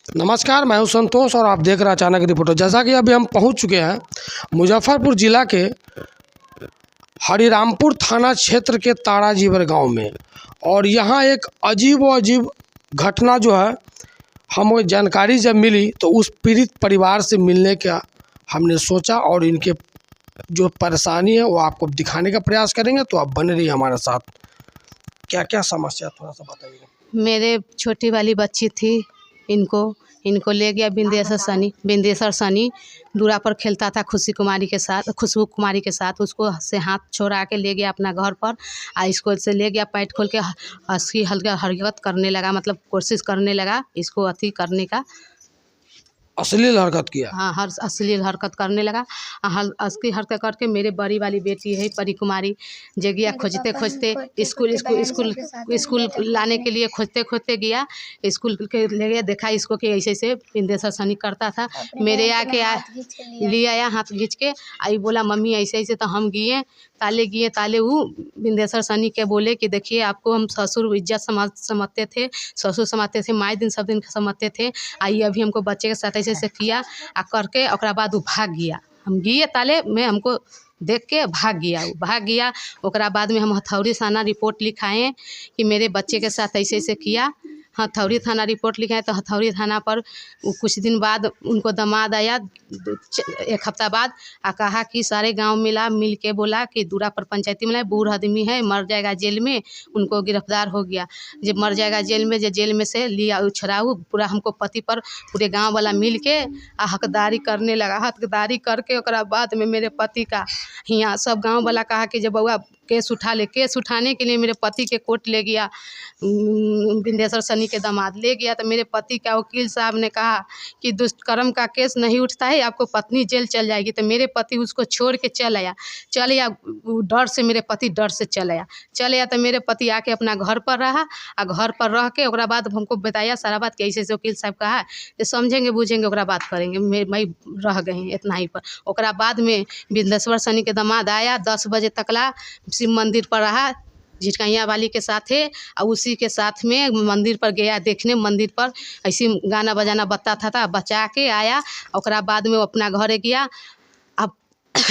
नमस्कार, मैं हूं संतोष और आप देख रहे हैं अचानक रिपोर्टर। जैसा कि अभी हम पहुंच चुके हैं मुजफ्फरपुर ज़िला के हरिरामपुर थाना क्षेत्र के ताराजीवर गांव में, और यहां एक अजीब घटना जो है हमें जानकारी जब मिली तो उस पीड़ित परिवार से मिलने का हमने सोचा और इनके जो परेशानी है वो आपको दिखाने का प्रयास करेंगे। तो आप बने रहिए हमारे साथ। क्या क्या समस्या थोड़ा सा बताइए। मेरे छोटी वाली बच्ची थी, इनको ले गया बिंदेश्वर सनी दूरा पर खेलता था खुशबू कुमारी के साथ उसको से हाथ छोड़ा के ले गया अपना घर पर। इसको से ले गया, पैंट खोल के हंसी हल्का हरकत करने लगा, मतलब कोशिश करने लगा इसको अति करने का, अश्लील हरकत किया। हाँ, हर अश्लील हरकत करने लगा। असली हरकत करके मेरे बड़ी वाली बेटी है परी कुमारी जे गया खोजते खोजते स्कूल लाने के लिए खोजते गया, स्कूल के ले गया, देखा इसको कि ऐसे ऐसे बिंदेश्वर सनी करता था। मेरे ले आया हाथ खींच के, आई बोला मम्मी ऐसे ऐसे, तो हम गए ताले वो बिंदेश्वर सनी के बोले कि देखिए आपको हम ससुर इज्जत समझते थे, ससुर समझते थे, माए दिन सब दिन समझते थे, आइए अभी हमको बच्चे के साथ ऐसे किया करके ओकरा बाद वो भाग गया। हम गए ताले में, हमको देख के भाग गया। ओकरा बाद में हम हथौड़ी थाना रिपोर्ट लिखाए कि मेरे बच्चे के साथ ऐसे ऐसे किया। हथौड़ी थाना रिपोर्ट लिखाए तो हथौड़ी थाना पर कुछ दिन बाद उनको दामाद आया, 1 हफ्ता बाद, कहा कि सारे गांव मिल के बोला कि दूरा पर पंचायती मिला, बूढ़ आदमी है, मर जाएगा जेल में, उनको गिरफ्तार हो गया। जब मर जाएगा जेल में से लिया छुड़ाऊ, पूरा हमको पति पर पूरे गांव वाला मिल के हकदारी करने लगा। हकदारी करके ओकरा बाद में मेरे पति का यहाँ सब गाँव वाला कहा कि जब बउआ केस उठा ले, केस उठाने के लिए मेरे पति के कोर्ट ले गया, बिंदेश्वर सनी के दामाद ले गया। तो मेरे पति का वकील साहब ने कहा कि दुष्कर्म का केस नहीं उठता है, आपको पत्नी जेल चल जाएगी। तो मेरे पति उसको छोड़ के चल आया। डर से मेरे पति डर से चल आया। तो मेरे पति आके अपना घर पर रहा, घर पर रह के ओकरा बाद हमको बताया सारा बात कि ऐसे ऐसे वकील साहब कहा कि समझेंगे बूझेंगे ओकरा बात करेंगे। मैं रह गए इतना ही पर। ओकरा बाद में बिंदेश्वर सनी के दामाद आया, 10 बजे तकला शिव मंदिर पर रहा झिटकैया वाली के साथ है, और उसी के साथ में मंदिर पर गया देखने। मंदिर पर ऐसी गाना बजाना बताता था, बचा के आया। ओकरा बाद में वो अपना घर गया। अब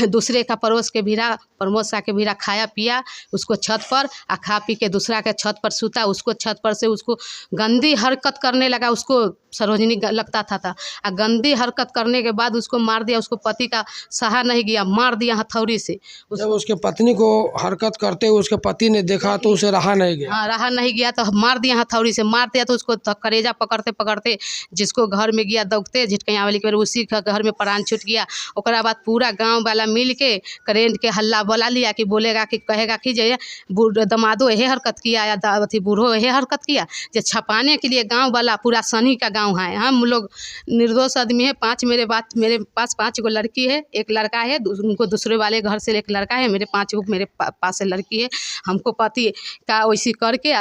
दूसरे का पड़ोस के भीरा खाया पिया उसको छत पर, खा पी के दूसरा के छत पर सूता, उसको छत पर से उसको गंदी हरकत करने लगा। उसको सरोजनी लगता था। गंदी हरकत करने के बाद उसको मार दिया। उसको पति का सहा नहीं गया, मार दिया हथौड़ी से। जब उसके पत्नी को हरकत करते हुए उसके पति ने देखा तो उसे रहा नहीं गया। हाँ, रहा नहीं गया तो मार दिया हथौड़ी से। मार दिया तो उसको करेजा पकड़ते जिसको घर में गया दौड़ते झिटकैया वाली के, उसी का घर में प्राण छूट गया। ओकरा बाद पूरा गाँव वाला मिल के करेंट के हल्ला बोला लिया कि बोलेगा कि कहेगा कि जे दमादो यही हरकत किया या अथी बूढ़ो यही हरकत किया, जो छपाने के लिए गांव वाला पूरा सनी का गांव है। हम लोग निर्दोष आदमी है। मेरे पास 5 गो लड़की है, 1 लड़का है, उनको दूसरे वाले घर से 1 लड़का है, मेरे 5 गो मेरे पास से लड़की है। हमको पति का वैसी करके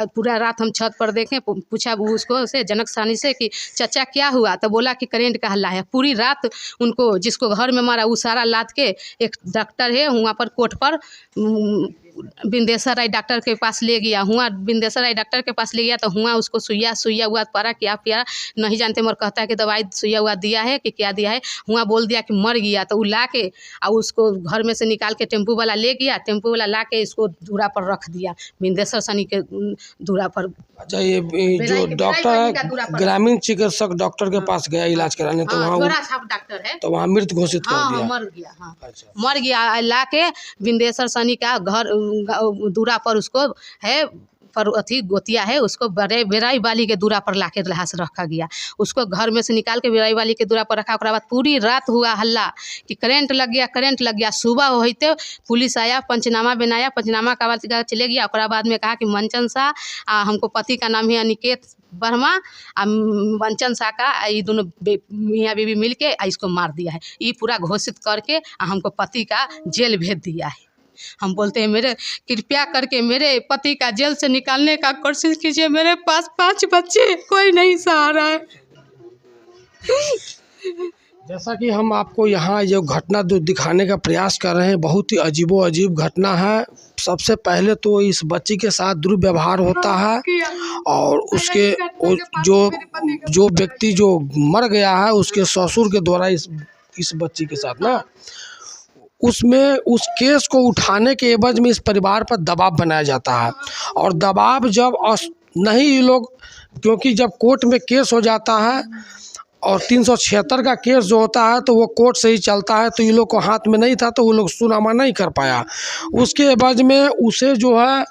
पूरा रात हम छत पर देखें, पूछा उसको से जनक सानी से कि चाचा क्या हुआ, तो बोला कि करेंट का हल्ला है। पूरी रात उनको जिसको घर में मारा वो सारा लाद के एक डॉक्टर है वहाँ पर कोर्ट पर बिंदेश्वर राय डॉक्टर के पास ले गया। बिंदेश्वर राय डॉक्टर के पास ले गया तो हुआ उसको सुइया हुआ पारा क्या पिया नहीं जानते, मगर कहता है कि दवाई सुइया हुआ दिया है कि क्या दिया है। हुआ बोल दिया कि मर गया। तो वो ला के और उसको घर में से निकाल के टेम्पू वाला ले गया। टेम्पू वाला ला के इसको दूरा पर रख दिया, बिंदेश्वर सनी के दूरा पर। अच्छा, ये जो डॉक्टर है ग्रामीण चिकित्सक डॉक्टर के पास गया इलाज कराने, तो वहाँ डॉक्टर है तो वहाँ मृत घोषित कर दिया। मर गया। हाँ, मर गया। ला के बिंदेश्वर सनी का घर दूरा पर उसको है पर अथी गोतिया है, उसको बेराई वाली के दूरा पर लाके रखा गया। उसको घर में से निकाल के बेराई वाली के दूरा पर रखा। ओकरा बाद पूरी रात हुआ हल्ला कि करेंट लग गया। सुबह होते पुलिस आया, पंचनामा बनाया, पंचनामा का बाद चले गया। ओकरा बाद में कहा कि मंचन शाह, हमको पति का नाम है अनिकेत वर्मा, मंचन शाह का ये दोनों मियाँ बीवी मिल के इसको मार दिया है। ये पूरा घोषित करके हमको पति का जेल भेज दिया है। हम बोलते हैं मेरे कृपया करके मेरे पति का जेल से निकालने का कोशिश कीजिए। मेरे पास 5 बच्चे, कोई नहीं सहारा है। जैसा कि हम आपको यहाँ जो घटना जो दिखाने का प्रयास कर रहे हैं, बहुत ही अजीबो अजीब घटना है। सबसे पहले तो इस बच्ची के साथ दुर्व्यवहार होता है और उसके जो व्यक्ति जो मर गया है उसके ससुर के द्वारा इस बच्ची के साथ ना उसमें उस केस को उठाने के एवज में इस परिवार पर दबाव बनाया जाता है। और दबाव जब नहीं ये लोग, क्योंकि जब कोर्ट में केस हो जाता है और 376 का केस जो होता है तो वो कोर्ट से ही चलता है, तो ये लोग को हाथ में नहीं था तो वो लोग सुनामा नहीं कर पाया। उसके एवज में उसे जो है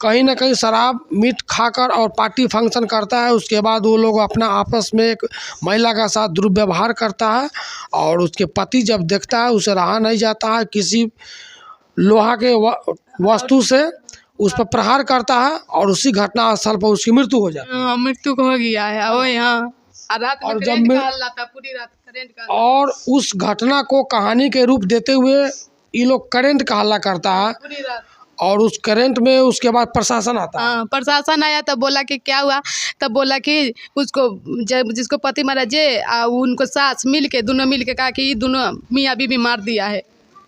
कहीं ना कहीं शराब मीट खाकर और पार्टी फंक्शन करता है। उसके बाद वो लोग अपना आपस में एक महिला का साथ दुर्व्यवहार करता है और उसके पति जब देखता है उसे रहा नहीं जाता है, किसी लोहा के वस्तु से उस पर प्रहार करता है और उसी घटना स्थल पर उसकी मृत्यु हो जाती है। मृत्यु हो गया है वो यहाँ रात में और करेंट का हल्ला था, पूरी रात करेंट का। और उस घटना को कहानी के रूप देते हुए ये लोग करेंट का हल्ला करता है पूरी रात। और उस करंट में उसके बाद प्रशासन आता है। हाँ, प्रशासन आया तब बोला कि क्या हुआ, तब बोला कि उसको जिसको पति मारा उनको सास मिल के दोनों मिल के कहा कि ये दोनों मियाँ बीबी मार दिया है,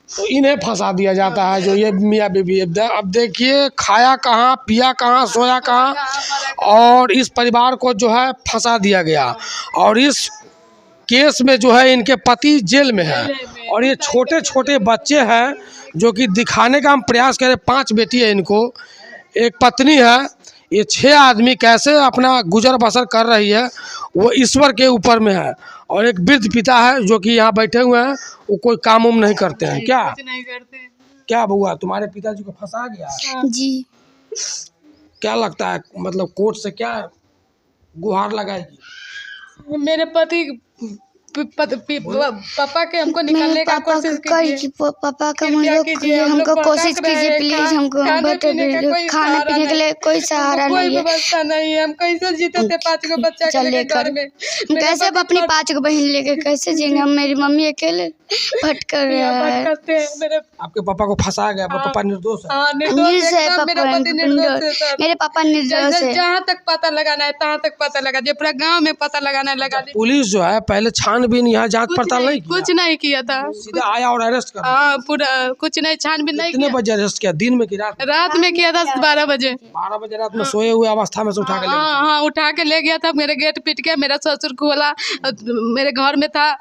तो इन्हें फंसा दिया जाता है जो ये मियाँ बीबी। अब देखिए खाया कहाँ, पिया कहाँ, सोया कहाँ, और इस परिवार को जो है फंसा दिया गया। और इस केस में जो है इनके पति जेल में है और ये छोटे छोटे बच्चे हैं जो कि दिखाने का हम प्रयास करें। 5 बेटी है इनको, एक पत्नी है, ये 6 आदमी कैसे अपना गुजर बसर कर रही है वो ईश्वर के ऊपर में है। और एक वृद्ध पिता है जो कि यहाँ बैठे हुए हैं, वो कोई काम उम नहीं करते हैं। क्या कुछ नहीं करते। क्या बुआ तुम्हारे पिताजी को फंसा गया जी। क्या लगता है, मतलब कोर्ट से क्या गुहार लगाएगी? मेरे पति पापा के हमको निकालने का कोशिश कीजिए। पापा का हमको कोशिश कीजिए प्लीज। हमको खाने पीने के लिए कोई सहारा नहीं है, कोई व्यवस्था नहीं है। हम कैसे जीते थे 5 को बच्चा के लेकर घर में? कैसे अब अपनी 5 को बहन लेकर कैसे जिएंगे हम? मेरी मम्मी अकेले भटकर रहा है। आपके पापा को फंसा गया, पापा निर्दोष है? निर्दोष है मेरे पापा निर्दोष है। जहाँ तक पता लगाना है तहाँ तक पता लगा दिया, पूरा गाँव में पता लगाना लगा दिया। पुलिस जो है पहले छानबीन यहाँ जांच पड़ताल नहीं किया? कुछ नहीं किया था, सीधा आया और अरेस्ट कर। हाँ, पूरा कुछ नहीं, छानबीन नहीं कितने बजे अरेस्ट किया? दिन में कि रात? रात में किया था 12 बजे। 12 बजे रात में सोए हुए अवस्था में से उठा के ले गया? हाँ, उठा के ले गया था। मेरे गेट पीट के, मेरा ससुर खोला, मेरे घर में था,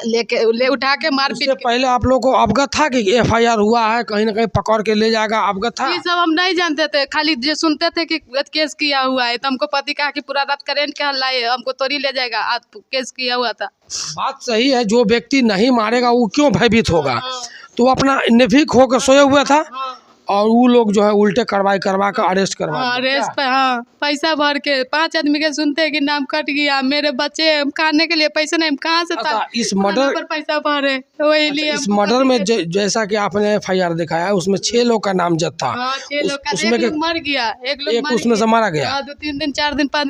ले उठा के मार पीट के। पहले आप लोग को अवगत था कि FIR हुआ है, कहीं ना कहीं पकड़ के ले जाएगा, अवगत था? ये सब हम नहीं जानते थे, खाली जो सुनते थे कि केस किया हुआ है। तो हमको पति कहा कि पूरा रात करेंट के हल्ला है, हमको तोड़ी ले जाएगा, आज केस किया हुआ था। बात सही है, जो व्यक्ति नहीं मारेगा वो क्यों भयभीत होगा? तो अपना निर्भीक होकर सोया हुआ था और वो लोग जो है उल्टे करवा कर अरेस्ट करवा। अरेस्ट पे हाँ, पैसा भर के 5 आदमी के सुनते हैं कि नाम कट गया, मेरे बच्चे खाने के लिए पैसे नहीं, कहाँ से था? इस मर्डर पर पैसा भरे वही लिए। इस मर्डर में जैसा कि आपने FIR दिखाया उसमें 6 लोग का नामजद था। 6 लोग का, उसमें एक लोग मर गया, एक लोग उसमें से मारा गया। 2-3 दिन 4 दिन 5 दिन